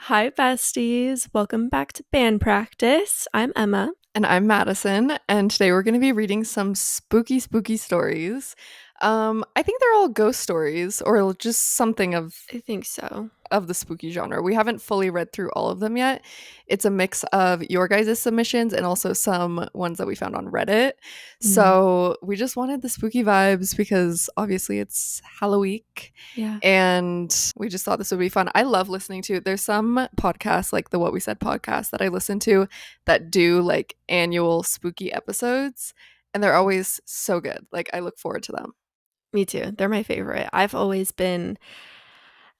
Hi, besties. Welcome back to band practice. I'm Emma. And I'm Madison, and today we're going to be reading some spooky stories. I think they're all ghost stories or just something I think so. of the spooky genre. We haven't fully read through all of them yet. It's a mix of your guys' submissions and also some ones that we found on Reddit. Mm, So we just wanted the spooky vibes because obviously it's Halloween yeah. and we just thought this would be fun. I love listening to there's some podcasts like the What We Said podcast that I listen to that do like annual spooky episodes and they're always so good. Like I look forward to them. Me too. They're my favorite. I've always been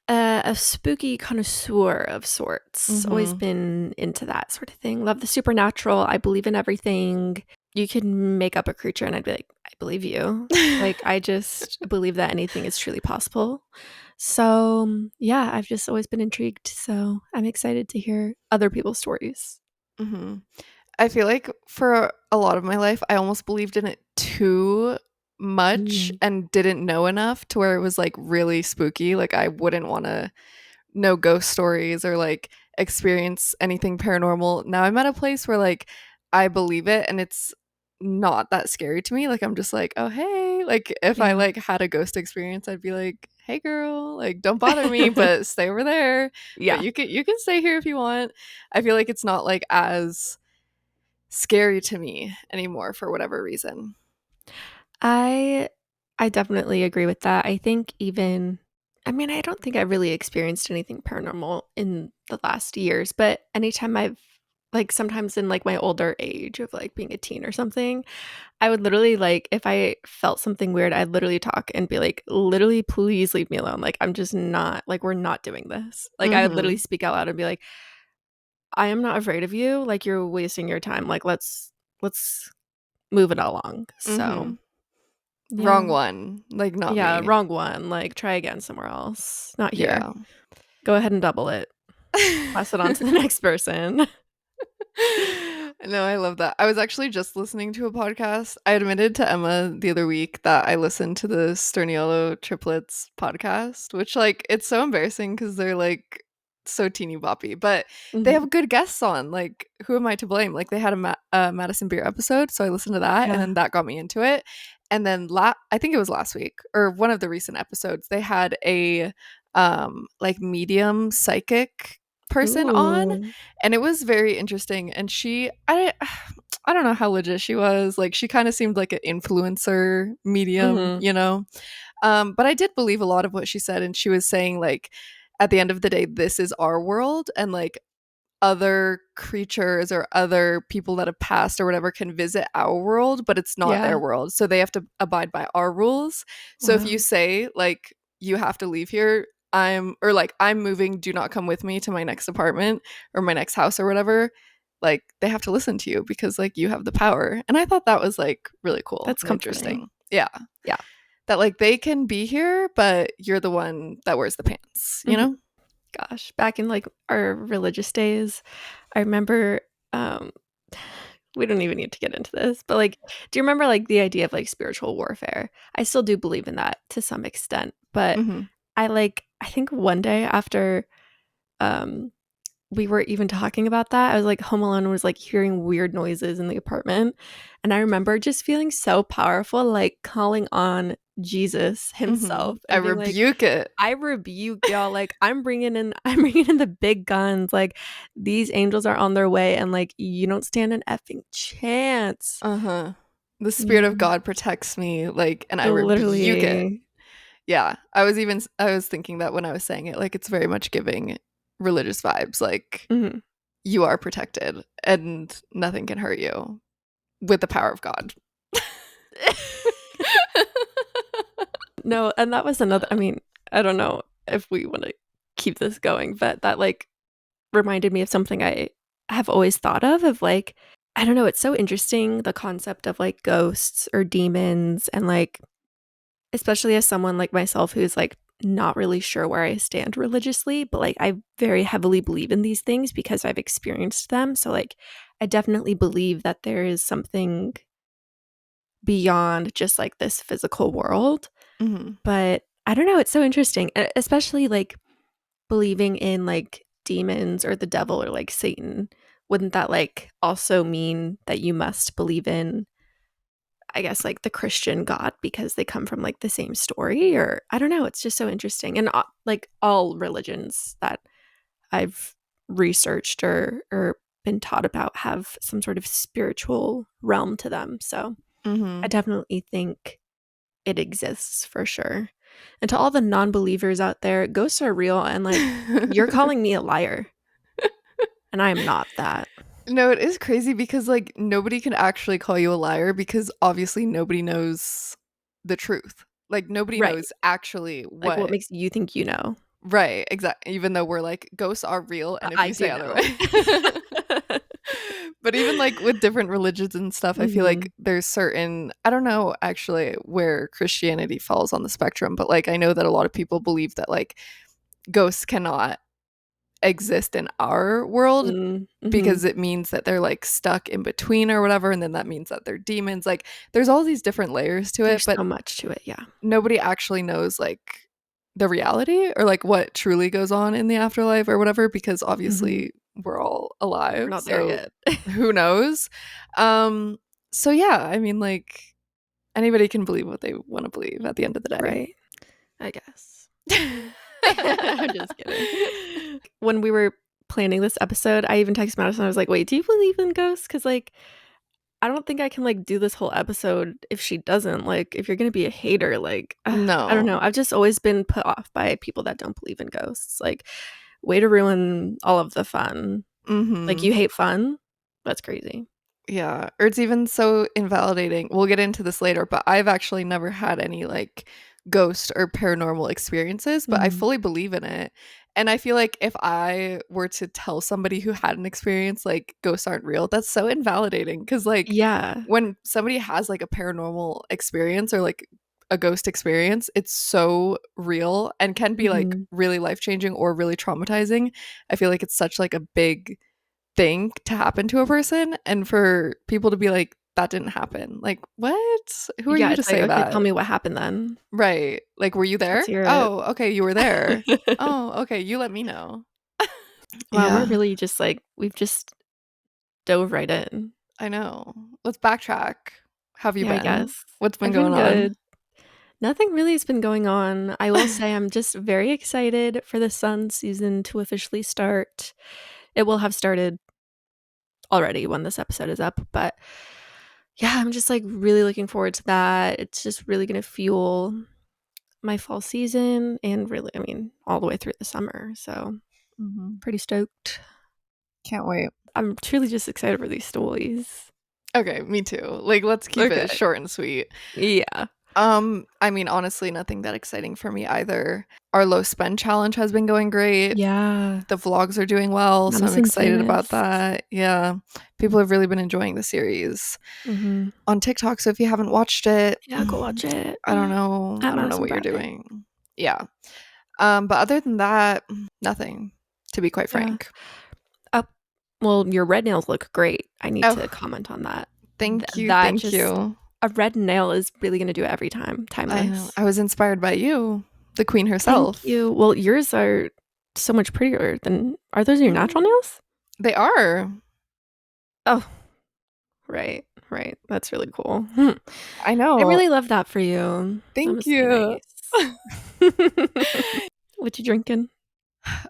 a spooky connoisseur of sorts. Always Mhm. been into that sort of thing. Love the supernatural. I believe in everything. You can make up a creature and I'd be like, I believe you. Like, I just believe that anything is truly possible. So, yeah, I've just always been intrigued. So, I'm excited to hear other people's stories. Mhm. I feel like for a lot of my life, I almost believed in it too much Mm. and didn't know enough to where it was like really spooky. Like, I wouldn't want to know ghost stories or like experience anything paranormal. Now I'm at a place where like I believe it and it's not that scary to me. Like, I'm just like, oh, hey. Like, if I Yeah. like had a ghost experience, I'd be like, hey, girl, like, don't bother me, but stay over there. But Yeah. you can stay here if you want. I feel like it's not like as scary to me anymore for whatever reason. I I definitely agree with that. I think even I mean, I don't think I really experienced anything paranormal in the last years, but anytime I've like sometimes in like my older age of like being a teen or something, I would literally like if I felt something weird, I'd literally talk and be like, literally, please leave me alone. Like I'm just not like we're not doing this. Like I would literally Mhm. speak out loud and be like, I am not afraid of you. Like you're wasting your time. Like let's move it along. So Mhm. yeah. Wrong one. Like, not Yeah, me. wrong one, like, try again somewhere else. Not here. Yeah. Go ahead and double it. Pass it on to the next person. No, I love that. I was actually just listening to a podcast. I admitted to Emma the other week that I listened to the Sterniolo triplets podcast, which like it's so embarrassing because they're like so teeny boppy, but they Mhm. have good guests on. Like, who am I to blame? Like, they had a Madison Beer episode, so I listened to that, and Yeah. then that got me into it. And then I think it was last week or one of the recent episodes, they had a like medium psychic person on, Ooh. and it was very interesting. And I don't know how legit she was. Like, she kind of seemed like an influencer medium, Mhm. but I did believe a lot of what she said, and she was saying like at the end of the day, this is our world, and like other creatures or other people that have passed or whatever can visit our world, but it's not their Yeah. world, so they have to abide by our rules. So if you Wow. say like you have to leave here, I'm moving, do not come with me to my next apartment or my next house or whatever, like they have to listen to you because like you have the power. And I thought that was like really cool That's and comforting. interesting. Yeah, Yeah. that like they can be here but you're the one that wears the pants, you Mhm. know. Gosh, back in, like, our religious days, I remember, um we don't even need to get into this, but, like, do you remember, like, the idea of, like, spiritual warfare? I still do believe in that to some extent, but Hmm. I think one day after, um we were even talking about that. I was, like, home alone and was, like, hearing weird noises in the apartment, and I remember just feeling so powerful, like, calling on Jesus Hmm. himself I and being like, rebuke it. "I rebuke y'all, like, I'm bringing in the big guns, like, these angels are on their way, and, like, you don't stand an effing chance." Uh-huh. The spirit Yeah, of God protects me, like, and I rebuke it. literally. Yeah. I was thinking that when I was saying it, like, it's very much giving religious vibes. Like, Mhm. you are protected and nothing can hurt you with the power of God. No, and that was another I mean, I don't know if we wanna keep this going, but that, like, reminded me of something I have always thought of, like, I don't know, it's so interesting, the concept of, like, ghosts or demons and, like, especially as someone like myself who's, like, not really sure where I stand religiously, but, like, I very heavily believe in these things because I've experienced them, so, like, I definitely believe that there is something beyond just, like, this physical world, Mhm. but I don't know, it's so interesting, especially, like, believing in, like, demons or the devil or like Satan, wouldn't that like also mean that you must believe in, I guess, like the Christian God because they come from like the same story? Or I don't know. It's just so interesting. And like all religions that I've researched or been taught about have some sort of spiritual realm to them. So I Mm-hmm. definitely think it exists for sure. And to all the non-believers out there, ghosts are real, and like you're calling me a liar, and I am not that. No, it is crazy because like nobody can actually call you a liar because obviously nobody knows the truth. Like nobody Right. knows actually Like what what. makes you think you know? Right, exactly. Even though we're like ghosts are real and if I you say do know. otherwise. But even like with different religions and stuff, I feel Mhm. like there's certain, I don't know actually where Christianity falls on the spectrum, but like I know that a lot of people believe that like ghosts cannot exist in our world Mhm. because it means that they're like stuck in between or whatever, and then that means that they're demons. Like there's all these different layers to it, There's but so much to it, yeah. nobody actually knows like the reality or like what truly goes on in the afterlife or whatever because Mhm. obviously we're all We're alive, not there so yet. who knows. um so yeah, I mean like anybody can believe what they want to believe at the end of the day. Right. I guess. I'm just kidding. When we were planning this episode, I even texted Madison. I was like, "Wait, do you believe in ghosts?" Because like, I don't think I can like do this whole episode if she doesn't. Like, if you're gonna be a hater, like, I don't No. know. I've just always been put off by people that don't believe in ghosts. Like, way to ruin all of the fun. Like, Mm-hmm. you hate fun? That's crazy. Yeah, or it's even so invalidating. We'll get into this later, but I've actually never had any like ghost or paranormal experiences, but I Mhm. fully believe in it. And I feel like if I were to tell somebody who had an experience like ghosts aren't real, that's so invalidating because like Yeah. when somebody has like a paranormal experience or like a ghost experience, it's so real and can be like Mhm. really life-changing or really traumatizing. I feel like it's such like a big thing to happen to a person and for people to be like that didn't happen. Like, what? Who are Yeah, you to it's like, say "Okay, that? tell me what happened then. Right. Like, were you there? Let's hear it." Oh, okay, you were there. Oh, okay, you let me know. Wow, we're Yeah, really just like we've just dove right in. I know. Let's backtrack. How have you Yeah, I been? guess. What's been I've going been on? good. Nothing really has been going on. I will say I'm just very excited for the Sun season to officially start. It will have started already when this episode is up, but yeah, I'm just like really looking forward to that. It's just really going to fuel my fall season and really, I mean, all the way through the summer. So, Mhm. pretty stoked. Can't wait. I'm truly just excited for these stories. Okay, me too. Like, let's keep Okay. it short and sweet. Yeah. I mean, honestly, nothing that exciting for me either. Our low spend challenge has been going great. Yeah. The vlogs are doing well, so I'm Madison's excited about famous. that. Yeah. People have really been enjoying the series Mhm. on TikTok, so if you haven't watched it, Yeah, go watch it. I don't know. At I don't know Madison what you're Bradley. doing. Yeah. But other than that, nothing, to be quite Yeah. frank. Oh, well, your red nails look great. I need to Oh, comment on that. thank you. That Thank just you. a red nail is really gonna do it every time. I know. Timeless. I was inspired by you, the queen Thank herself. you. Well, yours are so much prettier than are those your natural Mm, nails? they are. Oh, right, right. That's really cool. Hmm. I I know. really love that for you. That Thank must be you. nice. What you drinking?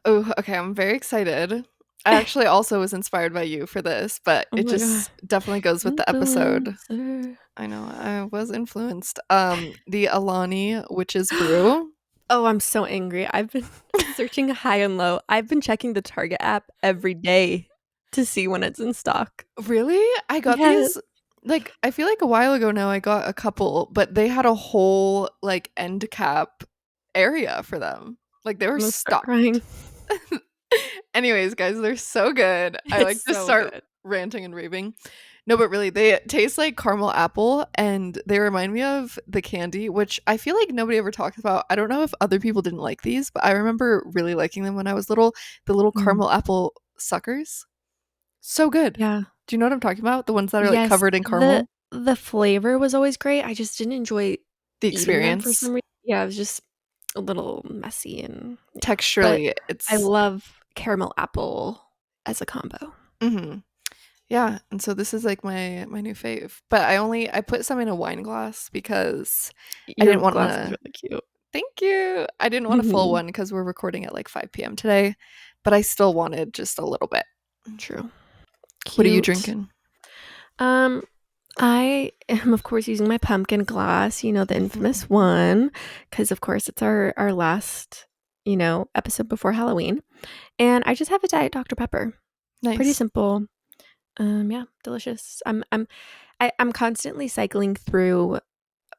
Oh, okay. I'm very excited. I actually also was inspired by you for this, but Oh it my god. just definitely goes with the episode. Influencer. I know I was influenced. The Alani Witch's Brew. Oh, I'm so angry. I've been searching high and low. I've been checking the Target app every day to see when it's in stock. Really? I got Yes. these like I feel like a while ago now I got a couple, but they had a whole like end cap area for them. Like they I'm were gonna start stocked. crying. Anyways, guys, they're so good. I It's like to so start good. ranting and raving. No, but really, they taste like caramel apple and they remind me of the candy, which I feel like nobody ever talks about. I don't know if other people didn't like these, but I remember really liking them when I was little. The little Mm. caramel apple suckers. So good. Yeah. Do you know what I'm talking about? The ones that are like Yes, covered in the caramel? the flavor was always great. I just didn't enjoy The eating them for experience. some reason. Yeah, it was just a little messy and yeah. But Texturally, I it's love caramel apple as a combo. Mm-hmm. Yeah, and so this is like my new fave. But I put some in a wine glass because I Your didn't want glass is to. really cute. Thank you. I didn't want a full Mhm. one because we're recording at like 5 p.m. today, but I still wanted just a little bit. True. What are you Cute. drinking? Um, I am of course using my pumpkin glass, you know, the infamous Mhm. one, because of course it's our last, you know, episode before Halloween. And I just have a Diet Dr. Pepper. Pretty Nice. simple. Yeah, delicious. I'm constantly cycling through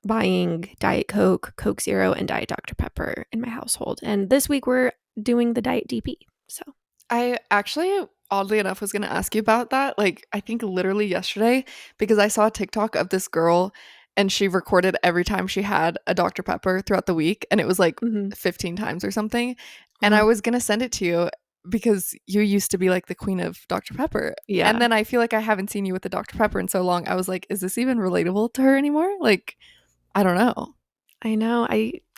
buying Diet Coke, Coke Zero, and Diet Dr. Pepper in my household. And this week we're doing the Diet DP. So, I actually, oddly enough, was going to ask you about that. Like, I think literally yesterday, because I saw a TikTok of this girl and she recorded every time she had a Dr. Pepper throughout the week. And it was like mhm. 15 times or something. And I Uh-huh. was going to send it to you because you used to be like the queen of Dr. Pepper. And Yeah, then I feel like I haven't seen you with the Dr. Pepper in so long. I was like, is this even relatable to her anymore? Like, I don't know. I know.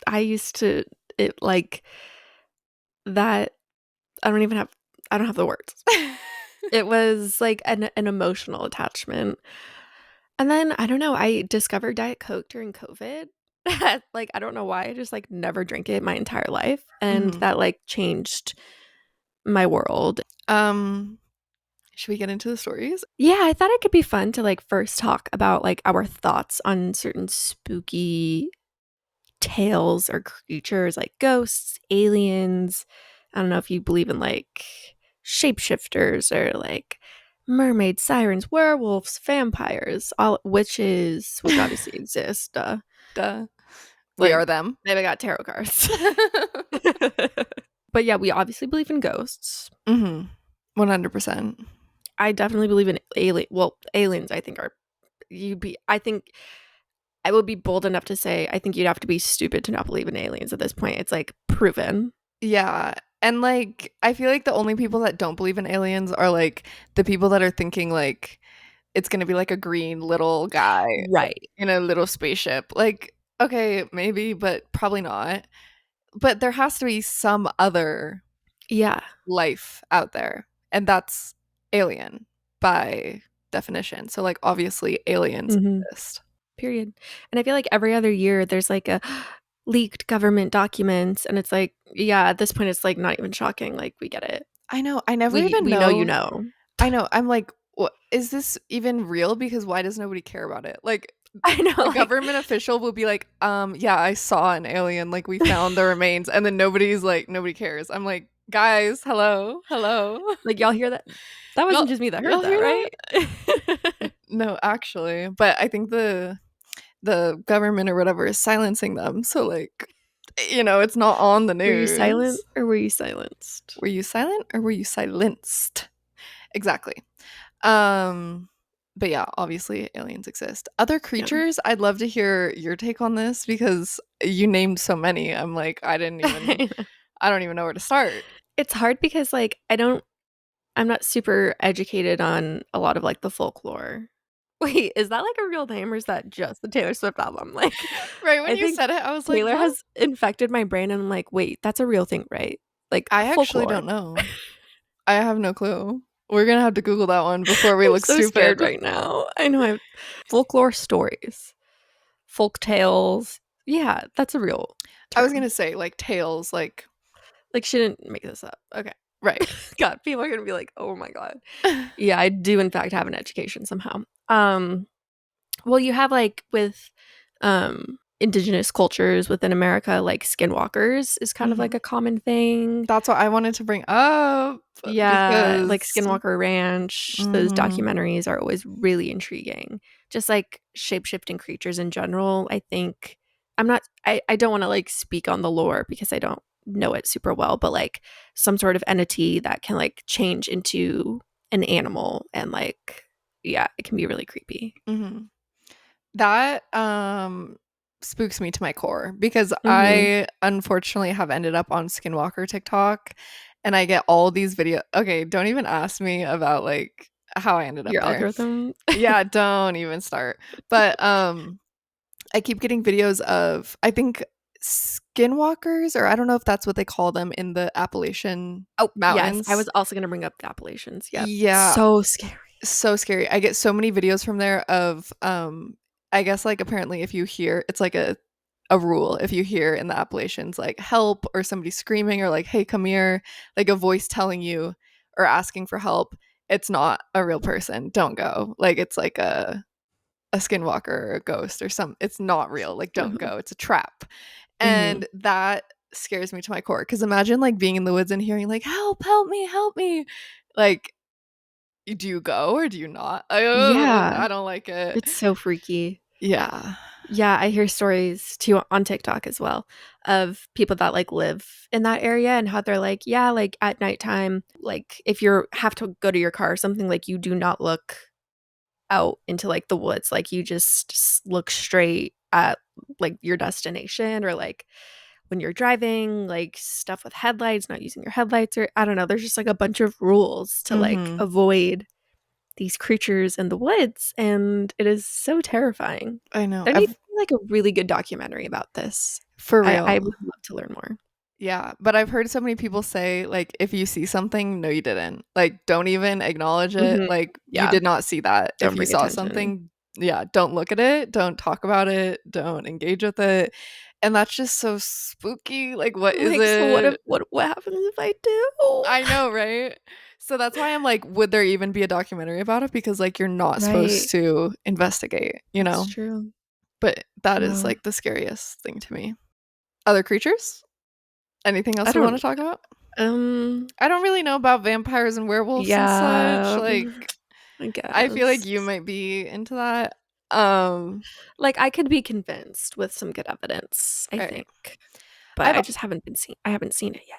I used to it like that. I don't even have. I don't have the words. It was like an emotional attachment. And then I don't know. I discovered Diet Coke during COVID. Like I don't know why. I just like never drank it my entire life, and Mhm. that like changed my world. Um, should we get into the stories? Yeah, I thought it could be fun to like first talk about like our thoughts on certain spooky tales or creatures like ghosts, aliens. I don't know if you believe in like shapeshifters or like mermaids, sirens, werewolves, vampires, all witches, which obviously exist. Duh. We Like are them. maybe I got tarot cards. But yeah, we obviously believe in ghosts. 100%. I definitely believe in aliens I think are I think I would be bold enough to say I think you'd have to be stupid to not believe in aliens at this point. It's like proven. Yeah. And like I feel like the only people that don't believe in aliens are like the people that are thinking like it's going to be like a green little guy Right. in a little spaceship. Like okay, maybe, but probably not. But there has to be some other Yeah. life out there. And that's alien by definition. So like obviously aliens Mhm. exist. Period. And I feel like every other year there's like a leaked government documents and it's like, yeah, at this point it's like not even shocking. Like we get it. I know. I never We even we know you know. know. I know. I'm like, what is this even real? Because why does nobody care about it? Like I know a like government official will be like, yeah, I saw an alien, like we found the remains, and then nobody's like, nobody cares. I'm like, guys, hello, hello. like y'all hear that? That y'all wasn't just me that heard y'all that, hear that? right? No, actually. But I think the government or whatever is silencing them. So like, it's not on the Were you silent news. or were you silenced? Were you silent or were you silenced? Exactly. Um, but yeah, obviously aliens exist. Other Yeah. creatures, I'd love to hear your take on this because you named so many. I'm like, I don't even know where to start. It's hard because like I'm not super educated on a lot of like the folklore. Wait, is that like a real name or is that just the Taylor Swift album? Like Right when I you think said it, I was like, Taylor what? has infected my brain and I'm like, wait, that's a real thing, right? Like I actually folklore. don't know. I have no clue. We're gonna have to Google that one before we I'm look so stupid. scared right now. I know I folklore stories, folk tales. Yeah, that's a real I was term. gonna say like tales, like Like she didn't make this up. Okay. right. God, people are gonna be like, oh my God. Yeah, I do in fact have an education somehow. Well, you have like with indigenous cultures within America, like skinwalkers is kind of like Mhm. a common thing. That's what I wanted to bring up Yeah, like because Skinwalker Ranch, those mhm. documentaries are always really intriguing. Just like shape-shifting creatures in general, I think I don't want to like speak on the lore because I don't know it super well, but like some sort of entity that can like change into an animal and like yeah, it can be really creepy. Mhm. That spooks me to my core because Mhm. I unfortunately have ended up on Skinwalker TikTok and I get all these video. Okay, don't even ask me about like how I ended up Your there. algorithm. Yeah, don't even start. But I keep getting videos of I think skinwalkers, or I don't know if that's what they call them in the Appalachian Oh, yes, I mountains. was also gonna bring up the Appalachians, yep. Yeah, So scary. so scary. I get so many videos from there of I guess like apparently if you hear, it's like a rule, if you hear in the Appalachians like help or somebody screaming or like hey come here, like a voice telling you or asking for help, it's not a real person. Don't go. Like it's like a skinwalker or a ghost or some, it's not real. Like don't Mhm, go. It's a trap. mhm. And that scares me to my core because imagine like being in the woods and hearing like help me, help me. Like do you go or do you not? Yeah, I don't like it. it's so freaky. Yeah. Yeah, I hear stories too on TikTok as well of people that like live in that area and how they're like, yeah, like at nighttime, like if you're have to go to your car or something, like you do not look out into like the woods. Like you just look straight at like your destination or like when you're driving, like stuff with headlights, not using your headlights or I don't know. There's just like a bunch of rules to like Mhm. avoid these creatures in the woods, and it is so terrifying. I know. There needs I've to be, like, a really good documentary about this. For I real. would love to learn more. Yeah, but I've heard so many people say like if you see something, no you didn't. Like don't even acknowledge it. Mhm. Like you Yeah, did not see that. If don't you bring saw attention. something, yeah, don't look at it, don't talk about it, don't engage with it. And that's just so spooky. Like what is Like, so what if it? what happens if I do? I know, right? So that's why I'm like, would there even be a documentary about it? Because like you're not Right. supposed to investigate, you That's know? true. But that is Wow. like the scariest thing to me. Other creatures? Anything I else we want to don't talk about? um, I don't really know about vampires and werewolves and such. yeah, Like, I I feel like guess. you might be into that. Um, Like, I could be convinced with some good evidence, I right. think, but I've I haven't seen it yet.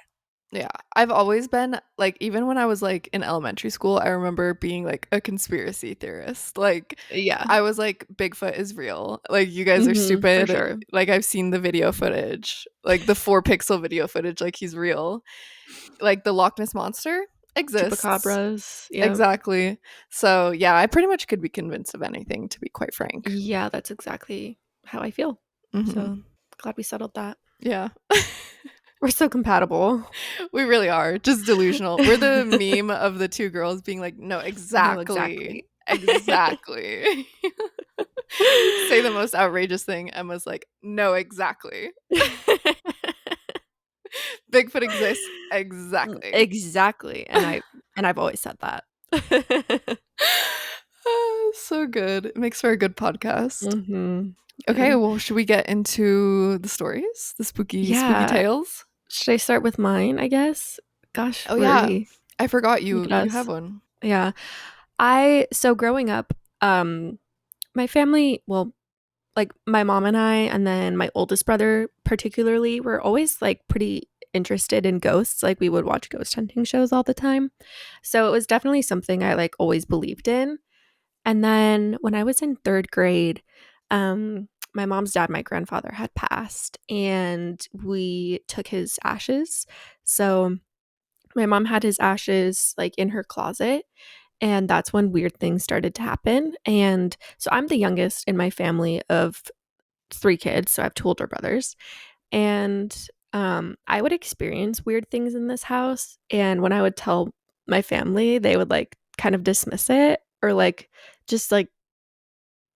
Yeah, I've always been like even when I was like in elementary school, I remember being like a conspiracy theorist. Like Yeah. I was like Bigfoot is real. Like you guys are Mhm, for stupid. sure. Like I've seen the video footage. Like the 4 pixel video footage like he's real. Like the Loch Ness monster exists. Chupacabras, yeah. Exactly. So, yeah, I pretty much could be convinced of anything to be quite frank. Yeah, that's exactly how I feel. Mhm. So, glad we settled that. Yeah. We're so compatible. We really are just delusional. We're the meme of the 2 girls being like, "No, No, exactly. exactly. Exactly." Say the most outrageous thing. Emma's like, "No, exactly. Bigfoot exists. Exactly." Exactly, and I've always said that. So good. It makes for a good podcast. Mhm. Okay, Good. well, should we get into the stories? The spooky Yeah. tales? Should I start with mine, I guess? Gosh, Oh, yeah. Marie, I forgot look at you have us. one. Yeah. So growing up, my family, well, like my mom and I, and then my oldest brother particularly, were always like pretty interested in ghosts. Like we would watch ghost hunting shows all the time. So it was definitely something I like always believed in. And then when I was in third grade, my mom's dad, my grandfather, had passed, and we took his ashes. So my mom had his ashes like in her closet, and that's when weird things started to happen. And so I'm the youngest in my family of 3 kids, so I have 2 older brothers, and, I would experience weird things in this house, and when I would tell my family, they would, like, kind of dismiss it or, like, just, like,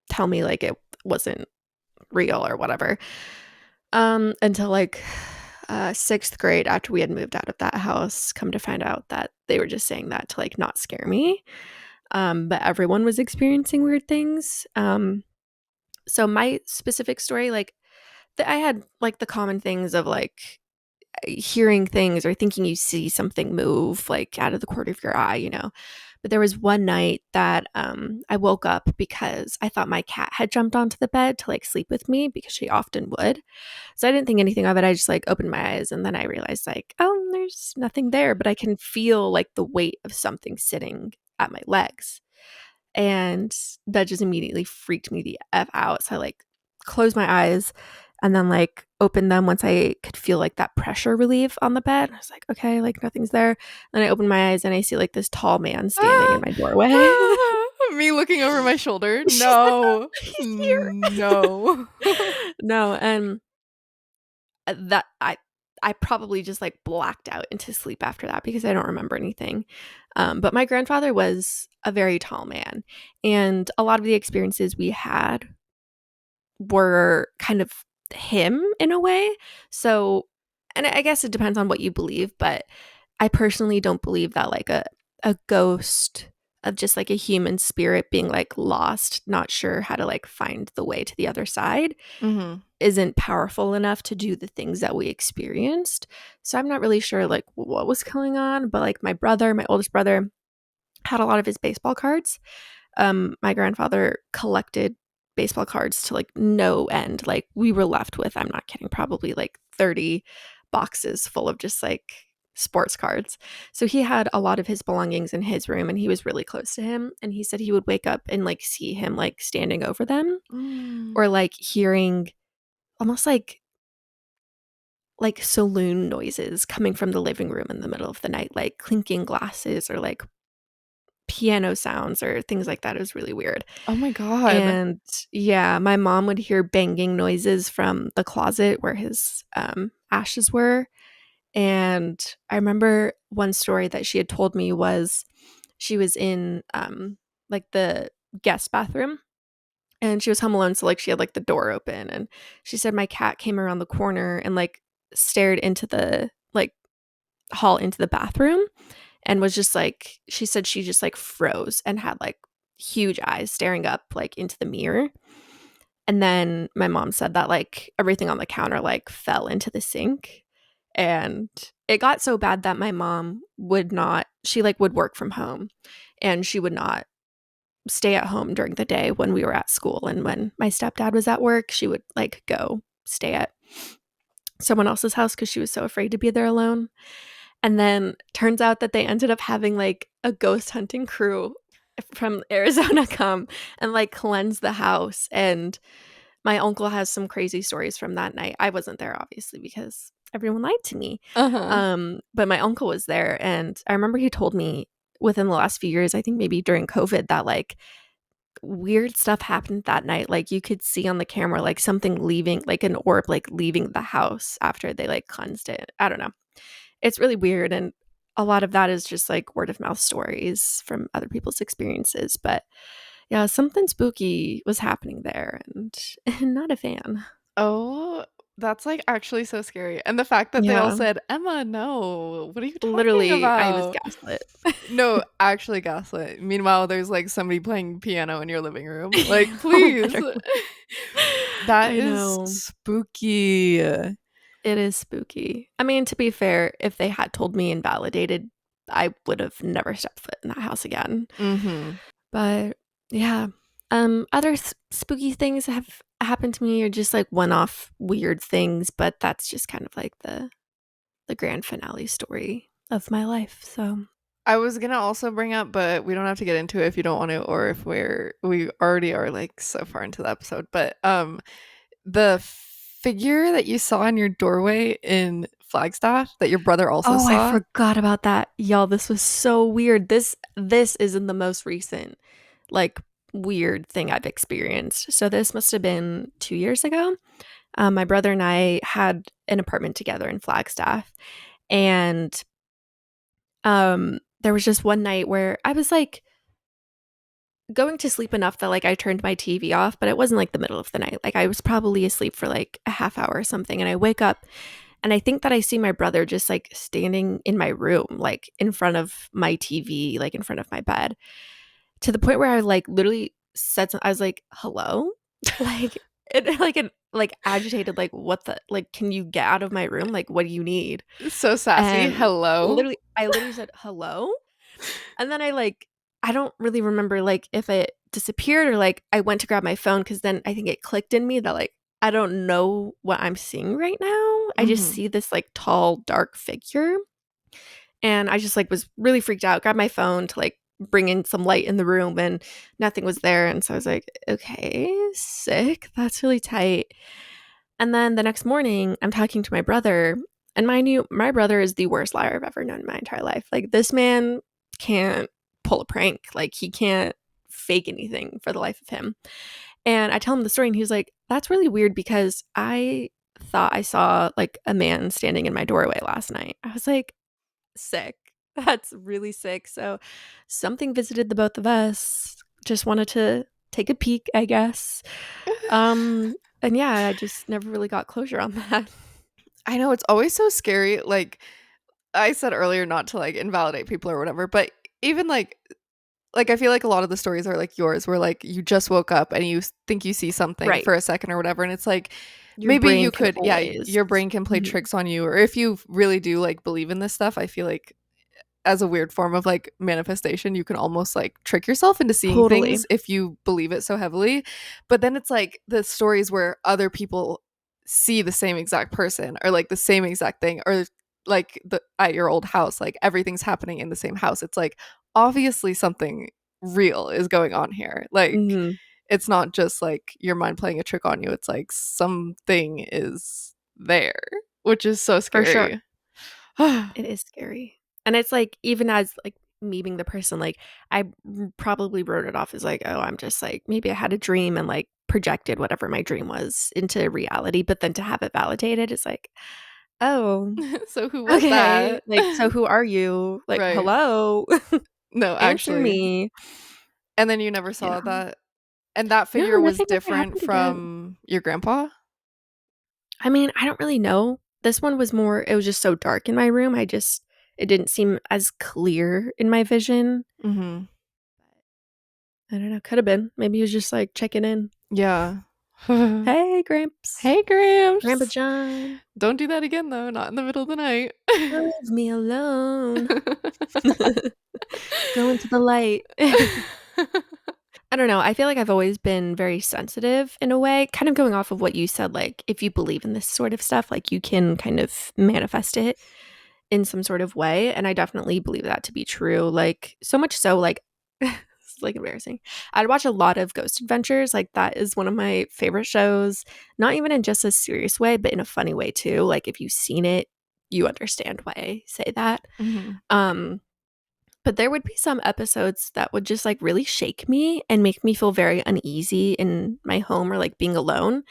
tell me, like, it wasn't real or whatever, until, like, 6th grade after we had moved out of that house, come to find out that they were just saying that to, like, not scare me, but everyone was experiencing weird things, so my specific story, like, I had, like, the common things of, like, hearing things or thinking you see something move, like, out of the corner of your eye, you know? But there was one night that, I woke up because I thought my cat had jumped onto the bed to, like, sleep with me because she often would. So I didn't think anything of it, I just, like, opened my eyes, and then I realized, like, "Oh, there's nothing there," but I can feel, like, the weight of something sitting at my legs. And that just immediately freaked me the F out. So I like closed my eyes and then like opened them once I could feel like that pressure relief on the bed. I was like, okay, like nothing's there. Then I opened my eyes and I see like this tall man standing in Ah, my doorway. ah, me looking over my shoulder. She's like, No. he's here. No. No, and that I probably just like blacked out into sleep after that because I don't remember anything. But my grandfather was a very tall man, and a lot of the experiences we had were kind of him in a way. So, and I guess it depends on what you believe, but I personally don't believe that like a ghost of just like a human spirit being like lost, not sure how to like find the way to the other side Mhm. isn't powerful enough to do the things that we experienced. So I'm not really sure like what was going on, but like my brother, my oldest brother, had a lot of his baseball cards. My grandfather collected baseball cards to like no end. Like we were left with, I'm not kidding, probably like 30 boxes full of just like sports cards. So he had a lot of his belongings in his room and he was really close to him. And he said he would wake up and like see him like standing over them Mm. or like hearing almost like saloon noises coming from the living room in the middle of the night, like clinking glasses or like piano sounds or things like that. It was really weird. Oh my god. And yeah, my mom would hear banging noises from the closet where his ashes were. And I remember one story that she had told me was she was in like the guest bathroom and she was home alone. So like she had like the door open and she said my cat came around the corner and like stared into the like hall into the bathroom and was just like, she said she just like froze and had like huge eyes staring up like into the mirror. And then my mom said that like everything on the counter like fell into the sink. And it got so bad that my mom would not, she like would work from home and she would not stay at home during the day when we were at school. And when my stepdad was at work, she would like go stay at someone else's house because she was so afraid to be there alone. And then turns out that they ended up having like a ghost hunting crew from Arizona come and like cleanse the house. And my uncle has some crazy stories from that night. I wasn't there obviously because everyone lied to me. Uh-huh. But my uncle was there and I remember he told me within the last few years, I think maybe during COVID, that like weird stuff happened that night. Like you could see on the camera like something leaving, like an orb like leaving the house after they like cleansed it. I don't know. It's really weird and a lot of that is just like word of mouth stories from other people's experiences, but yeah, something spooky was happening there and not a fan. Oh, that's, like, actually so scary, and the fact that they all Yeah, said, "Emma, no. What are you talking literally, I was about?" gaslit. No, actually gaslit. Meanwhile, there's, like, somebody playing piano in your living room. Like, Oh, please. literally. That I is know. spooky. It is spooky. I mean, to be fair, if they had told me and validated, I would have never stepped foot in that house again. Mhm. But yeah, other spooky things have happened to me, or just like one-off weird things. But that's just kind of like the grand finale story of my life. So I was gonna also bring up, but we don't have to get into it if you don't want to, or if we already are, like, so far into the episode, but, the figure that you saw in your doorway in Flagstaff that your brother also oh, I saw? forgot about that. Y'all, this was so weird. This isn't the most recent like weird thing I've experienced. So this must have been 2 years ago. My brother and I had an apartment together in Flagstaff, and there was just one night where I was like going to sleep enough that like I turned my TV off, but it wasn't like the middle of the night. Like I was probably asleep for like a half hour or something, and I wake up and I think that I see my brother just like standing in my room, like in front of my TV, like in front of my bed, to the point where I like literally said something. I was like, "Hello," like it like agitated, like what the like, can you get out of my room? Like, what do you need? So sassy. And Hello. I literally said hello, and then I don't really remember like if it disappeared or like I went to grab my phone because then I think it clicked in me that like I don't know what I'm seeing right now. I just Mhm. see this like tall, dark figure. And I just like was really freaked out, grabbed my phone to like bring in some light in the room and nothing was there. And so I was like, okay, sick. That's really tight. And then the next morning, I'm talking to my brother, and mind you, my brother is the worst liar I've ever known in my entire life. Like, this man can't pull a prank, like, he can't fake anything for the life of him. And I tell him the story, and he's like, that's really weird because I thought I saw like a man standing in my doorway last night. I was like, sick. That's really sick. So something visited the both of us. Just wanted to take a peek, I guess. And yeah, I just never really got closure on that. I know it's always so scary. Like I said earlier, not to like invalidate people or whatever, but even like I feel like a lot of the stories are like yours, where like you just woke up and you think you see something Right. for a second or whatever, and it's like Your maybe brain you can could, yeah, always your brain can play Mhm. tricks on you, or if you really do like believe in this stuff, I feel like as a weird form of like manifestation, you can almost like trick yourself into seeing Totally. things if you believe it so heavily. But then it's like the stories where other people see the same exact person or like the same exact thing, or like the at your old house, like everything's happening in the same house. It's like obviously something real is going on here. Like Mhm. it's not just like your mind playing a trick on you. It's like something is there, which is so For sure. scary. It is scary. And it's like, even as like me being the person, like probably wrote it off as like, oh, I'm just like, maybe I had a dream and like projected whatever my dream was into reality. But then to have it validated is like, oh, So who was okay. that? Like, so who are you? Like, Right. hello, No, answer actually. me. And then you never saw Yeah. that. And that No, figure was nothing ever different happened again. from your grandpa? I mean, I don't really know. This one was more, it was just so dark in my room. It didn't seem as clear in my vision. Mhm. I don't know. Could have been. Maybe he was just like checking in. Yeah. Hey, Gramps. Hey, Grandpa Gramps. John. Don't do that again though, not in the middle of the night. Leave me alone. Go into the light. I don't know. I feel like I've always been very sensitive in a way, kind of going off of what you said. Like, if you believe in this sort of stuff, like you can kind of manifest it in some sort of way. And I definitely believe that to be true. Like, so much so, like, it's like embarrassing. I'd watch a lot of Ghost Adventures. Like, that is one of my favorite shows, not even in just a serious way, but in a funny way too. Like, if you've seen it, you understand why I say that. Mhm. Um, but there would be some episodes that would just like really shake me and make me feel very uneasy in my home or like being alone.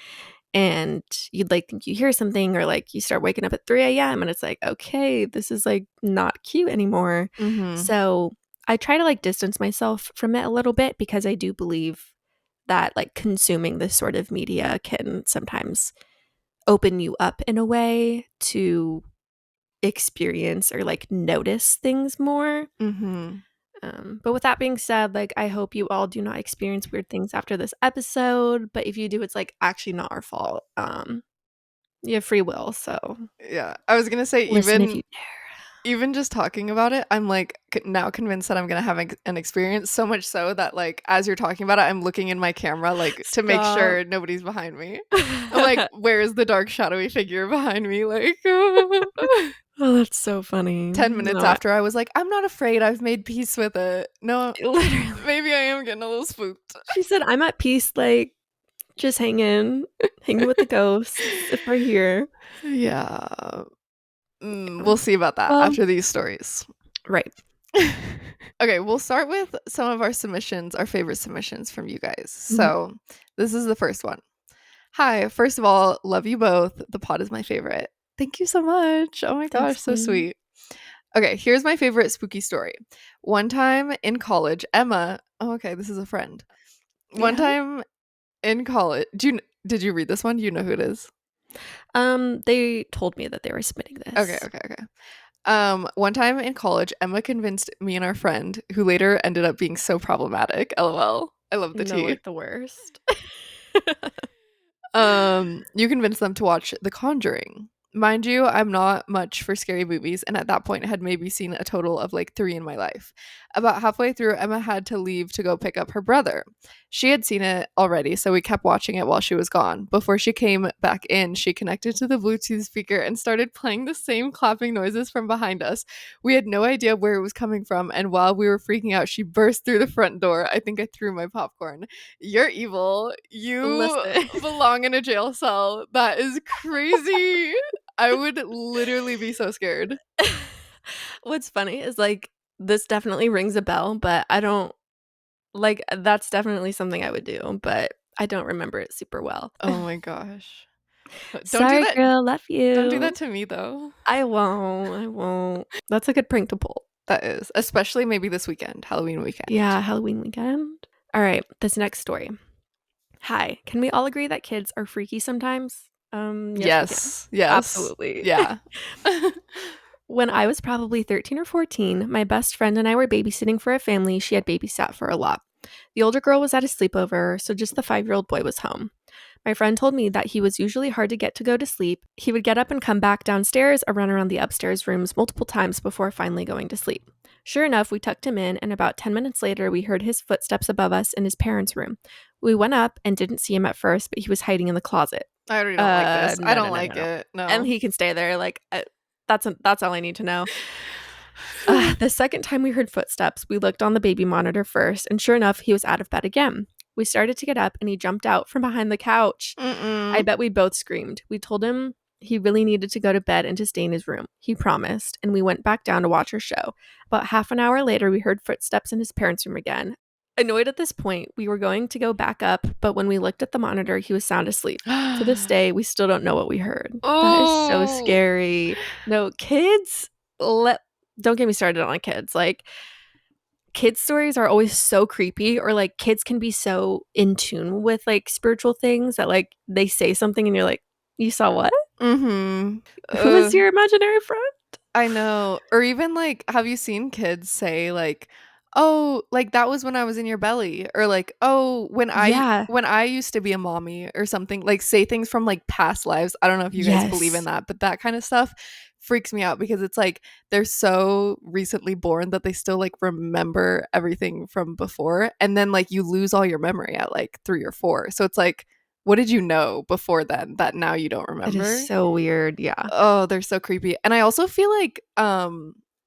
And you'd like think you hear something, or like you start waking up at 3 a.m. and it's like, okay, this is like not cute anymore. Mhm. So I try to like distance myself from it a little bit, because I do believe that like consuming this sort of media can sometimes open you up in a way to experience or like notice things more. Mhm. But with that being said, like I hope you all do not experience weird things after this episode. But if you do, it's like actually not our fault. You have free will, so Yeah. I was going to say listen if you dare. even just talking about it, I'm like now convinced that I'm gonna have an experience. So much so that like as you're talking about it, I'm looking in my camera like to make Stop. sure nobody's behind me. I'm like, where is the dark shadowy figure behind me? Like Oh, that's so funny. 10 minutes No, after I was like, I'm not afraid. I've made peace with it. No, literally. maybe I am getting a little spooked. She said, "I'm at peace, like just hanging with the ghosts if they're here." Yeah. Yeah. We'll see about that Well, after these stories. right. Okay, we'll start with some of our submissions, our favorite submissions from you guys. Mhm. So, this is the first one. Hi, first of all, love you both. The pod is my favorite. Thank you so much. Oh my Thanks, gosh, so Queen. sweet. Okay, here's my favorite spooky story. One time in college, Emma, oh, okay, this is a friend. One Yeah. time in college, did you read this one? Do you know who it is? They told me that they were submitting Okay, this. okay, okay. One time in college, Emma convinced me and our friend, who later ended up being so problematic. LOL. I love the No, tea. like the worst. You convinced them to watch The Conjuring. Mind you, I'm not much for scary movies, and at that point had maybe seen a total of like 3 in my life. About halfway through, Emma had to leave to go pick up her brother. She had seen it already, so we kept watching it while she was gone. Before she came back in, she connected to the Bluetooth speaker and started playing the same clapping noises from behind us. We had no idea where it was coming from, and while we were freaking out, she burst through the front door. I think I threw my popcorn. You're evil. You Listen. belong in a jail cell. That is crazy. I would literally be so scared. What's funny is like this definitely rings a bell, but I don't like that's definitely something I would do, but I don't remember it super well. Oh my gosh. Don't do Sorry, that. girl, love Don't do that you. to me though. I won't. I won't. That's a good prank to pull. That is, especially maybe this weekend, Halloween weekend. Yeah, Halloween weekend. All right, this next story. Hi, can we all agree that kids are freaky sometimes? Yes, we can. Yes. Yes. Absolutely. Yeah. When I was probably 13 or 14, my best friend and I were babysitting for a family she had babysat for a lot. The older girl was at a sleepover, so just the 5-year-old boy was home. My friend told me that he was usually hard to get to go to sleep. He would get up and come back downstairs or run around the upstairs rooms multiple times before finally going to sleep. Sure enough, we tucked him in, and about 10 minutes later, we heard his footsteps above us in his parents' room. We went up and didn't see him at first, but he was hiding in the closet. I already don't like this. I No, no, don't no, no, like no. it. And No. he can stay there. Like, that's all I need to know. The second time we heard footsteps, we looked on the baby monitor first, and sure enough, he was out of bed again. We started to get up, and he jumped out from behind the couch. I Mm-mm. bet we both screamed. We told him he really needed to go to bed and to stay in his room. He promised, and we went back down to watch our show. About half an hour later, we heard footsteps in his parents' room again. Annoyed at this point, we were going to go back up, but when we looked at the monitor, he was sound asleep. To this day, we still don't know what we heard. That is so Oh. scary. No, kids, don't get me started on kids. Like, kids stories are always so creepy, or like kids can be so in tune with like spiritual things that like they say something and you're like, you saw what? Mm-hmm. Who is your imaginary friend? I know. Or even like, have you seen kids say like, "Oh, like that was when I was in your belly," or like, "Oh, Yeah. when I used to be a mommy," or something. Like say things from like past lives. I don't know if you guys believe in Yes. that, but that kind of stuff freaks me out because it's like they're so recently born that they still like remember everything from before, and then like you lose all your memory at like 3 or 4. So it's like, what did you know before then that now you don't It is remember? so weird. Yeah. Oh, they're so creepy. And I also feel like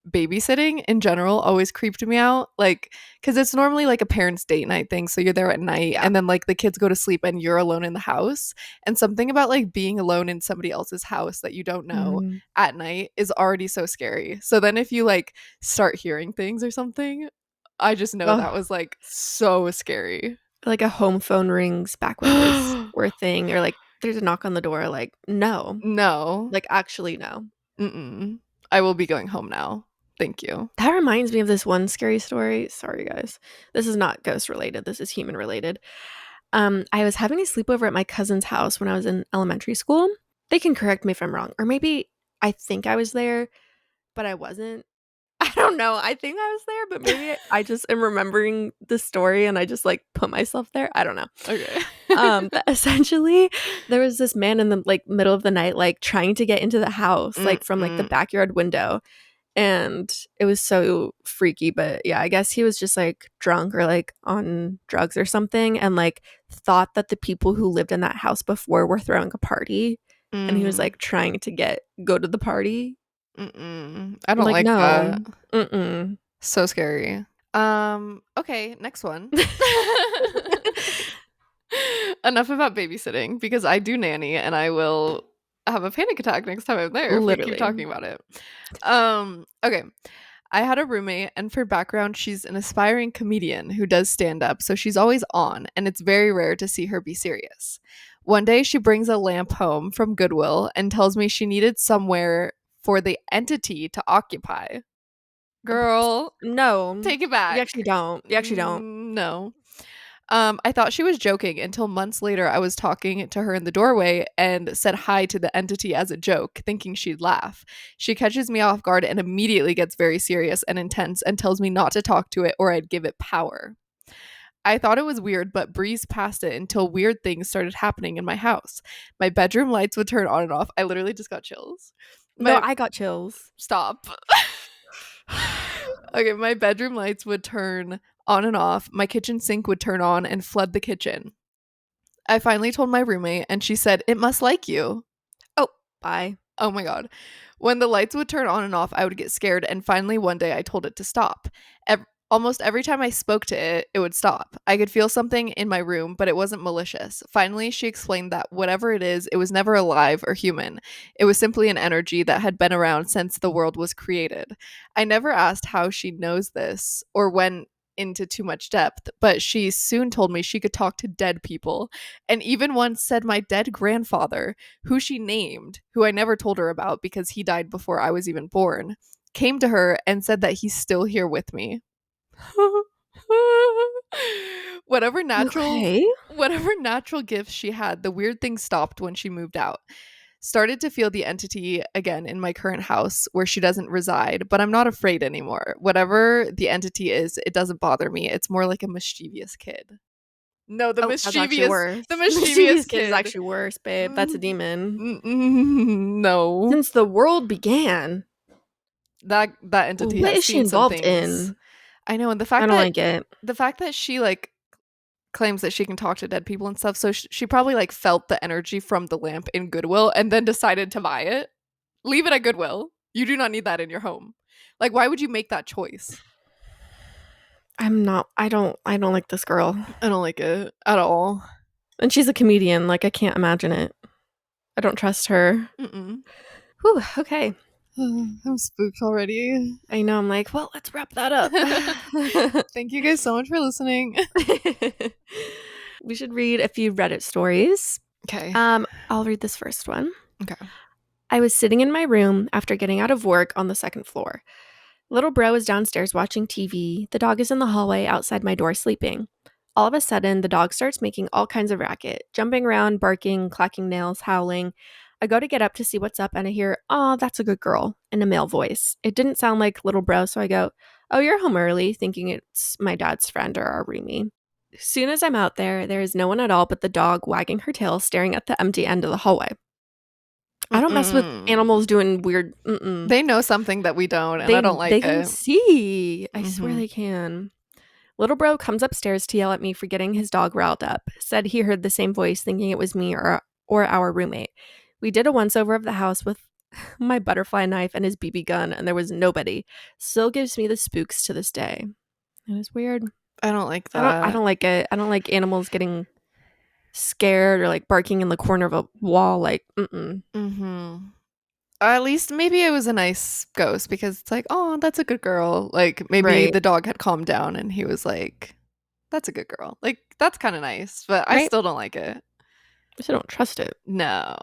babysitting in general always creeped me out. Like, because it's normally like a parents' date night thing. So you're there at night Yeah. and then like the kids go to sleep and you're alone in the house. And something about like being alone in somebody else's house that you don't know Mhm. at night is already so scary. So then if you like start hearing things or something, I just know that Oh, was like so scary. like a home phone rings back when those were a thing, or like there's a knock on the door. Like, no. No. Like, actually, no. Mm-mm. I will be going home now. Thank you. That reminds me of this one scary story. Sorry, guys. This is not ghost related. This is human related. I was having a sleepover at my cousin's house when I was in elementary school. They can correct me if I'm wrong, or maybe I think I was there, but I wasn't. I don't know. I think I was there, but maybe I just am remembering the story and I just like put myself there. I don't know. Okay. But essentially, there was this man in the like middle of the night, like trying to get into the house, like from like the Mm-mm. backyard window, and it was so freaky. But yeah, I guess he was just like drunk or like on drugs or something, and like thought that the people who lived in that house before were throwing a party, and he was Mm. like trying to go to the party. Mm-mm. I I'm don't like, like that. no. Mm-mm. So scary. Okay, next one. Enough about babysitting because I do nanny and I will have a panic attack next time I'm there if we keep Literally. talking about it. Okay. I had a roommate, and for background, she's an aspiring comedian who does stand up, so she's always on, and it's very rare to see her be serious. One day, she brings a lamp home from Goodwill and tells me she needed somewhere for the entity to occupy. Girl, No. take it You back. actually don't. You actually don't. No. I thought she was joking until months later I was talking to her in the doorway and said hi to the entity as a joke, thinking she'd laugh. She catches me off guard and immediately gets very serious and intense and tells me not to talk to it or I'd give it power. I thought it was weird, but breezed past it until weird things started happening in my house. My bedroom lights would turn on and off. I literally just got chills. No, My I got chills. stop. Okay, my bedroom lights would turn on and off. My kitchen sink would turn on and flood the kitchen. I finally told my roommate, and she said, "It must like you." Oh, bye. Oh my God. When the lights would turn on and off, I would get scared. And finally, one day, I told it to stop. Almost every time I spoke to it, it would stop. I could feel something in my room, but it wasn't malicious. Finally, she explained that whatever it is, it was never alive or human. It was simply an energy that had been around since the world was created. I never asked how she knows this or when into too much depth, but she soon told me she could talk to dead people, and even once said my dead grandfather, who she named, who I never told her about because he died before I was even born, came to her and said that he's still here with me. whatever natural Okay. whatever natural gifts she had, the weird thing stopped when she moved out. Started to feel the entity again in my current house where she doesn't reside, but I'm not afraid anymore. Whatever the entity is, it doesn't bother me. It's more like a mischievous kid. No, Oh, that's actually worse. the mischievous Mischievous kid is kid. actually worse, babe. That's a demon. No. Since the world began, That entity what has is she seen some involved things. in? I know, and I don't like it. the fact that she like claims that she can talk to dead people and stuff, so she probably like felt the energy from the lamp in Goodwill and then decided to buy it. Leave it at Goodwill. You do not need that in your home. Like, why would you make that choice? I don't like this girl. I don't like it at all. And she's a comedian. Like, I can't imagine it. I don't trust her. Mm-mm. Whew, okay. I'm spooked already. I know. I'm like, well, let's wrap that up. Thank you guys so much for listening. We should read a few Reddit stories. Okay. I'll read this first one. Okay. I was sitting in my room after getting out of work on the second floor. Little bro is downstairs watching TV. The dog is in the hallway outside my door sleeping. All of a sudden, the dog starts making all kinds of racket, jumping around, barking, clacking nails, howling. I go to get up to see what's up and I hear, "Oh, that's a good girl," in a male voice. It didn't sound like little bro, so I go, "Oh, you're home early," thinking it's my dad's friend or our roomie. As soon as I'm out there, there is no one at all but the dog wagging her tail, staring at the empty end of the hallway. I don't mess with animals doing weird. They know something that we don't, and I don't like They it. can see. I swear they can. Little bro comes upstairs to yell at me for getting his dog riled up. Said he heard the same voice, thinking it was me or our roommate. We did a once over of the house with my butterfly knife and his BB gun, and there was nobody. Still gives me the spooks to this day. It is weird. I don't like that. I don't like it. I don't like animals getting scared or like barking in the corner of a wall. Like, At least maybe it was a nice ghost because it's like, oh, that's a good girl. Like maybe Right. the dog had calmed down and he was like, that's a good girl. Like that's kind of nice, but I Right. still don't like it. I just don't trust it. No.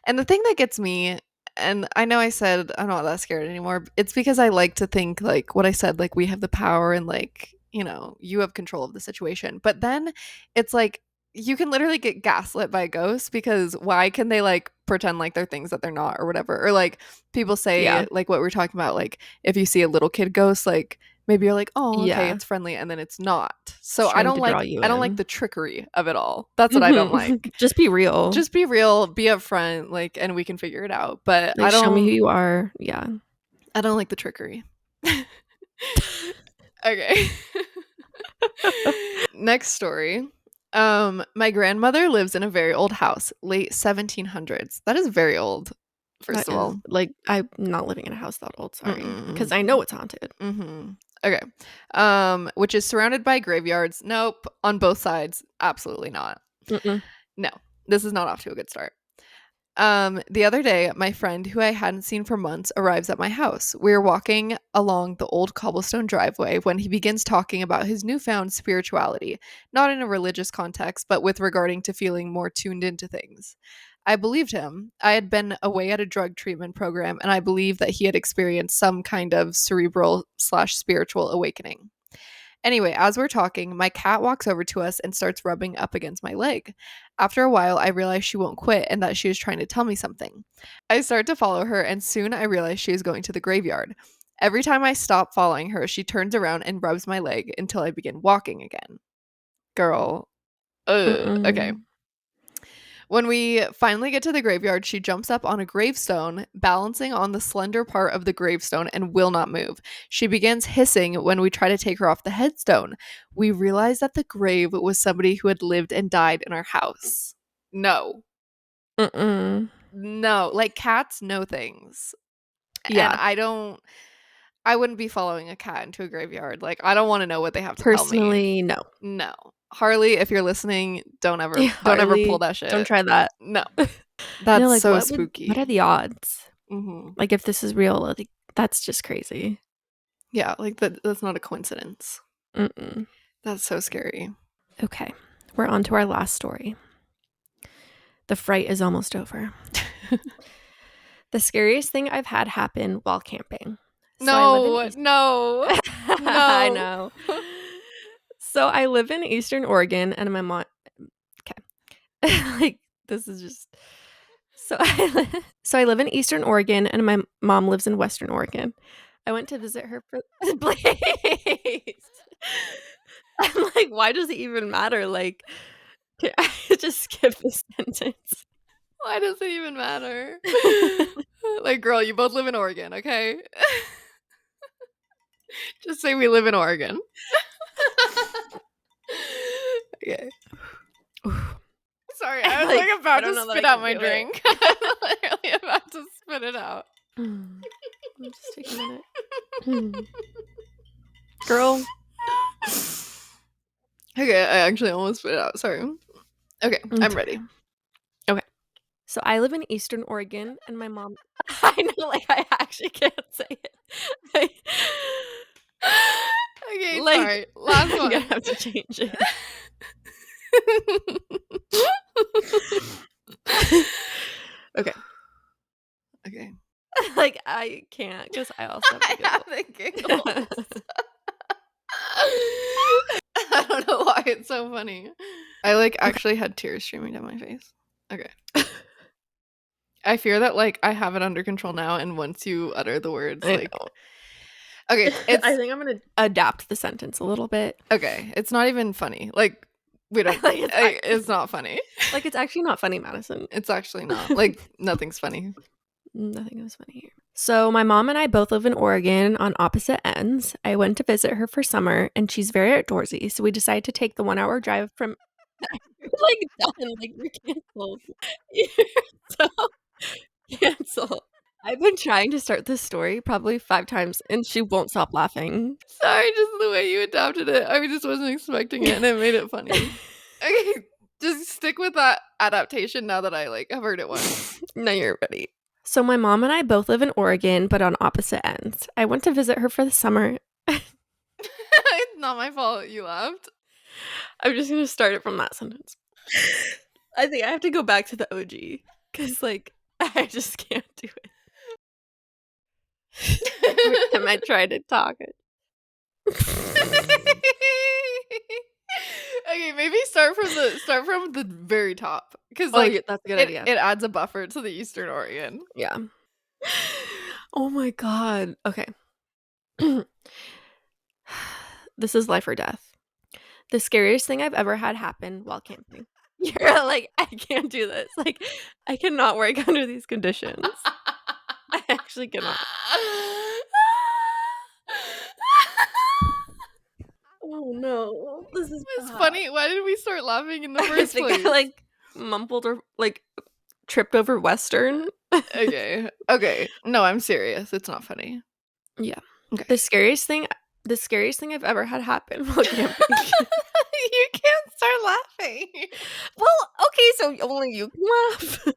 And the thing that gets me, and I know I said I'm not that scared anymore, it's because I like to think like what I said, like we have the power and like, you know, you have control of the situation. But then it's like you can literally get gaslit by ghosts because why can they like pretend like they're things that they're not or whatever? Or like people say like what we're talking about, like if you see a little kid ghost, like maybe you're like, oh, okay, it's friendly, and then it's not. So I don't like the trickery of it all. That's what I don't like. Just be real. Just be real, be upfront, like, and we can figure it out. But like, I don't show me who you are. Yeah. I don't like the trickery. Okay. Next story. My grandmother lives in a very old house, late 1700s. That is very old. First of all, like I'm not living in a house that old. Sorry, because I know it's haunted. Okay. Which is surrounded by graveyards. Nope. On both sides, absolutely not. No, this is not off to a good start. The other day, my friend, who I hadn't seen for months, arrives at my house. We are walking along the old cobblestone driveway when he begins talking about his newfound spirituality, not in a religious context, but with regarding to feeling more tuned into things. I believed him. I had been away at a drug treatment program, and I believed that he had experienced some kind of cerebral/spiritual awakening. Anyway, as we're talking, my cat walks over to us and starts rubbing up against my leg. After a while, I realize she won't quit and that she is trying to tell me something. I start to follow her, and soon I realize she is going to the graveyard. Every time I stop following her, she turns around and rubs my leg until I begin walking again. Girl. Okay. When we finally get to the graveyard, she jumps up on a gravestone, balancing on the slender part of the gravestone, and will not move. She begins hissing when we try to take her off the headstone. We realize that the grave was somebody who had lived and died in our house. No. No. Like, cats know things. Yeah. And I wouldn't be following a cat into a graveyard. Like, I don't want to know what they have to Personally, tell me. No. Harley, if you're listening, don't ever pull that shit. Don't try that. No. That's like, so spooky. What are the odds? Like, if this is real, like, that's just crazy. Yeah, like that's not a coincidence. Mm-mm. That's so scary. Okay, we're on to our last story. The fright is almost over. The scariest thing I've had happen while camping. So I live in No. I know. So I live in Eastern Oregon, and my mom. Okay, like this is just. So I live in Eastern Oregon, and my mom lives in Western Oregon. I went to visit her for. Please. I'm like, why does it even matter? Like, can I just skip this sentence? Why does it even matter? Like, girl, you both live in Oregon, okay? Just say we live in Oregon. Okay. Sorry, I was like about to spit out my drink. I was literally about to spit it out. Just take a minute. Girl. Okay, I actually almost spit it out. Sorry. Okay, I'm ready. Okay. So I live in Eastern Oregon, and my mom. I know, like I actually can't say it. Okay, like, sorry. Last one. I'm gonna have to change it. Okay. Okay. Like I can't because I also have the giggles. I don't know why it's so funny. I like actually had tears streaming down my face. Okay. I fear that like I have it under control now, and once you utter the words, like, okay, I think I'm gonna adapt the sentence a little bit. Okay, it's not even funny. Like we don't. Like, it's not funny. Like it's actually not funny, Madison. It's actually not. Like nothing's funny. Nothing is funny here. So my mom and I both live in Oregon on opposite ends. I went to visit her for summer, and she's very outdoorsy, so we decided to take the 1-hour drive from. Like done, like we're canceled. So cancel. I've been trying to start this story probably 5 times, and she won't stop laughing. Sorry, just the way you adapted it. I just wasn't expecting it, and it made it funny. Okay, just stick with that adaptation now that I like have heard it once. Now you're ready. So my mom and I both live in Oregon, but on opposite ends. I went to visit her for the summer. It's not my fault you laughed. I'm just gonna start it from that sentence. I think I have to go back to the OG because, like, I just can't do it. I might try to talk it. Okay, maybe start from the very top because like that's a good idea. It adds a buffer to the Eastern Oregon. Yeah. Oh my god. Okay. This is life or death. The scariest thing I've ever had happen while camping. You're like, I can't do this. Like, I cannot work under these conditions. I actually cannot. Oh no. This is funny. Why did we start laughing in the first place? I, like, mumbled or like tripped over Western. Okay. No, I'm serious. It's not funny. Yeah. Okay. The scariest thing I've ever had happen while camping. You can't start laughing. Well, okay, so only you can laugh.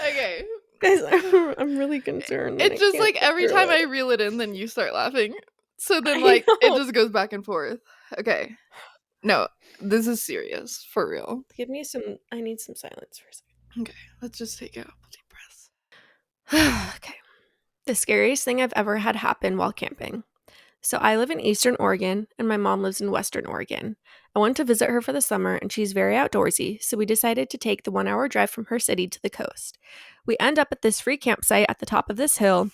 Okay. Guys, I'm really concerned. It's just like every time I reel it in, then you start laughing. So then like it just goes back and forth. Okay. No, this is serious. For real. Give me I need some silence for a second. Okay, let's just take a couple deep breaths. Okay. The scariest thing I've ever had happen while camping. So I live in Eastern Oregon, and my mom lives in Western Oregon. I went to visit her for the summer, and she's very outdoorsy, so we decided to take the 1-hour drive from her city to the coast. We end up at this free campsite at the top of this hill,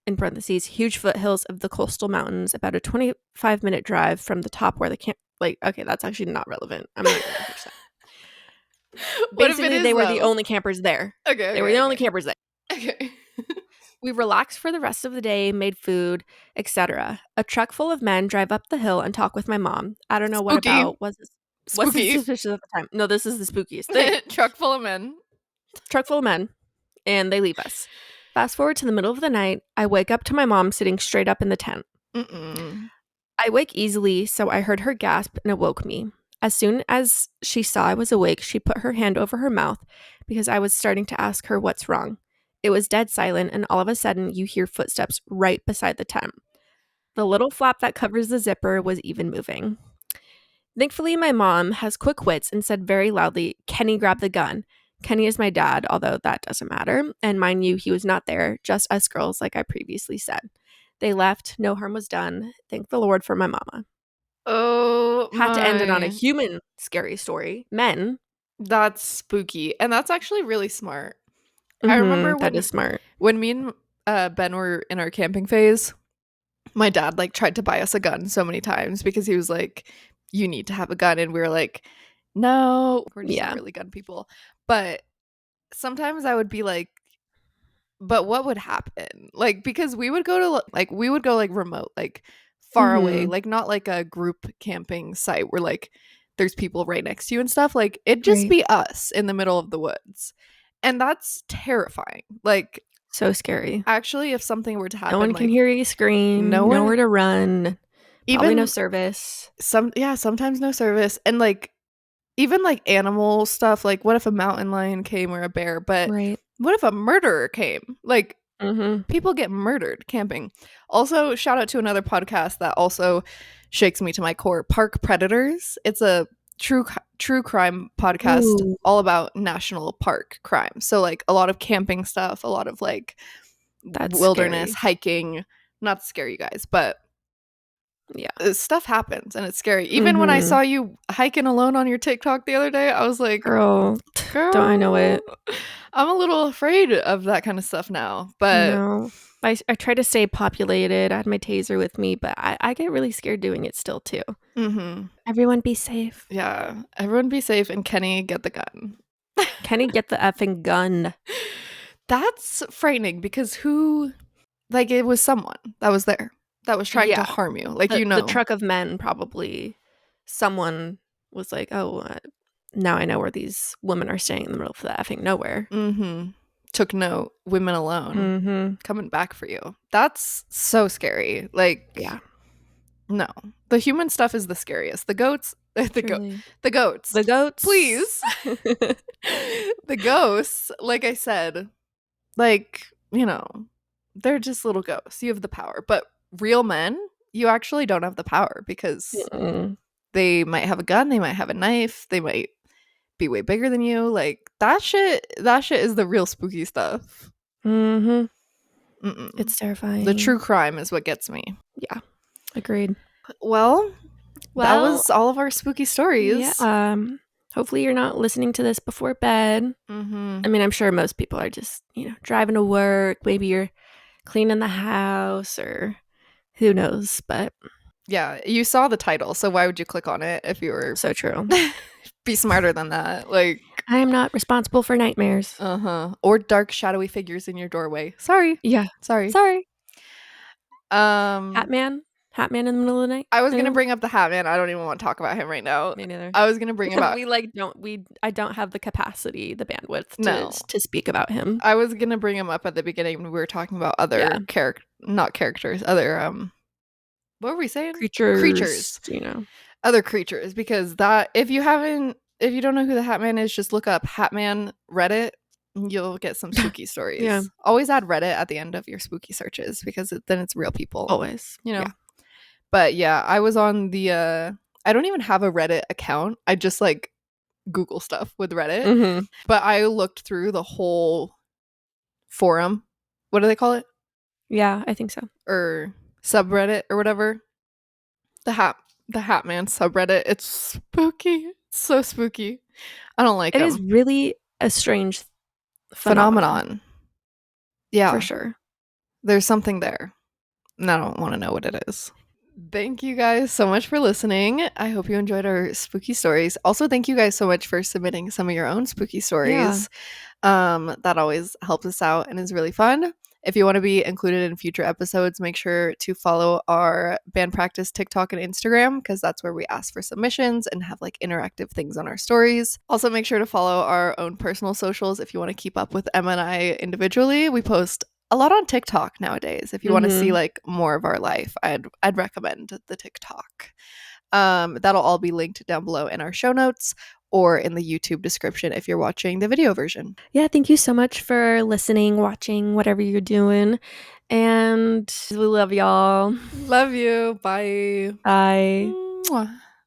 in parentheses, huge foothills of the coastal mountains, about a 25-minute drive from the top where the camp... Like, okay, that's actually not relevant. I'm not going to finish that. Basically, they were the only campers there. Okay. They were the only campers there. Okay. We relaxed for the rest of the day, made food, etc. A truck full of men drive up the hill and talk with my mom. I don't know Spooky. what about was this. What's Spooky. suspicious at the time? No, this is the spookiest thing. Truck full of men. Truck full of men, and they leave us. Fast forward to the middle of the night. I wake up to my mom sitting straight up in the tent. I wake easily, so I heard her gasp and it woke me. As soon as she saw I was awake, she put her hand over her mouth because I was starting to ask her what's wrong. It was dead silent, and all of a sudden, you hear footsteps right beside the tent. The little flap that covers the zipper was even moving. Thankfully, my mom has quick wits and said very loudly, "Kenny, grab the gun." Kenny is my dad, although that doesn't matter. And mind you, he was not there, just us girls, like I previously said. They left. No harm was done. Thank the Lord for my mama. Oh Had to end it on a my. human scary story. Men. That's spooky. And that's actually really smart. I remember That is smart. when me and Ben were in our camping phase, my dad like tried to buy us a gun so many times because he was like, you need to have a gun. And we were like, no, we're just not Yeah. really gun people. But sometimes I would be like, but what would happen? Like, because we would go to like remote, like far away, like not like a group camping site where like there's people right next to you and stuff. Like it'd just Right. be us in the middle of the woods. And that's terrifying. Like, So scary. actually, if something were to happen, No one can hear you scream. no one- Nowhere to run. Probably no even service. sometimes no service. And like even like animal stuff, like what if a mountain lion came or a bear, but Right. what if a murderer came? Like Mm-hmm. people get murdered camping. Also, shout out to another podcast that also shakes me to my core, Park Predators. It's a true crime podcast Ooh, all about national park crime. So like a lot of camping stuff, a lot of like that's wilderness scary. hiking. Not to scare you guys, but Yeah. stuff happens and it's scary. Even when I saw you hiking alone on your TikTok the other day, I was like, Girl, don't I know it? I'm a little afraid of that kind of stuff now. But No. I try to stay populated. I had my taser with me, but I get really scared doing it still too. Everyone be safe. Yeah, everyone be safe, and Kenny, get the gun. Kenny, get the effing gun. That's frightening because it was someone that was there that was trying to Yeah. harm you. Like, The truck of men, probably someone was like, oh, now I know where these women are staying in the middle of the effing nowhere. Took note, women alone, coming back for you. That's so scary. Like, Yeah. no, the human stuff is the scariest. The goats, the goats, The goats, please. The ghosts, like I said, like, they're just little ghosts. You have the power, but real men, you actually don't have the power because they might have a gun, they might have a knife, they might be way bigger than you. Like that shit is the real spooky stuff. It's terrifying. The true crime is what gets me. Yeah, agreed. Well, that was all of our spooky stories. Yeah. Hopefully you're not listening to this before bed. I mean, I'm sure most people are just, driving to work. Maybe you're cleaning the house or who knows, but yeah, you saw the title, so why would you click on it if you were so true. Be smarter than that. Like, I am not responsible for nightmares. Or dark shadowy figures in your doorway. Sorry. Yeah. Sorry. Hat man in the middle of the night. I was gonna bring up the Hat Man. I don't even want to talk about him right now. Me neither. I was gonna bring about. I don't have the capacity, the bandwidth to speak about him. I was gonna bring him up at the beginning when we were talking about other not characters, other what were we saying? Creatures. Other creatures, because if you don't know who the Hat Man is, just look up Hat Man Reddit. You'll get some spooky stories. Yeah. Always add Reddit at the end of your spooky searches because then it's real people. Always. Yeah. But yeah, I was on the I don't even have a Reddit account. I just like Google stuff with Reddit. But I looked through the whole forum. What do they call it? Yeah, I think so. Or subreddit or whatever. The Hat Man subreddit. It's spooky. It's so spooky. I don't like it. It is really a strange phenomenon. Yeah. For sure. There's something there. And I don't want to know what it is. Thank you guys so much for listening. I hope you enjoyed our spooky stories. Also, thank you guys so much for submitting some of your own spooky stories. Yeah. That always helps us out and is really fun. If you want to be included in future episodes, make sure to follow our band practice TikTok and Instagram because that's where we ask for submissions and have like interactive things on our stories. Also, make sure to follow our own personal socials if you want to keep up with Emma and I individually. We post a lot on TikTok nowadays. If you want to see like more of our life, I'd recommend the TikTok. That'll all be linked down below in our show notes. or in the YouTube description if you're watching the video version. Yeah, thank you so much for listening, watching, whatever you're doing. And we love y'all. Love you. Bye. Bye. Mwah.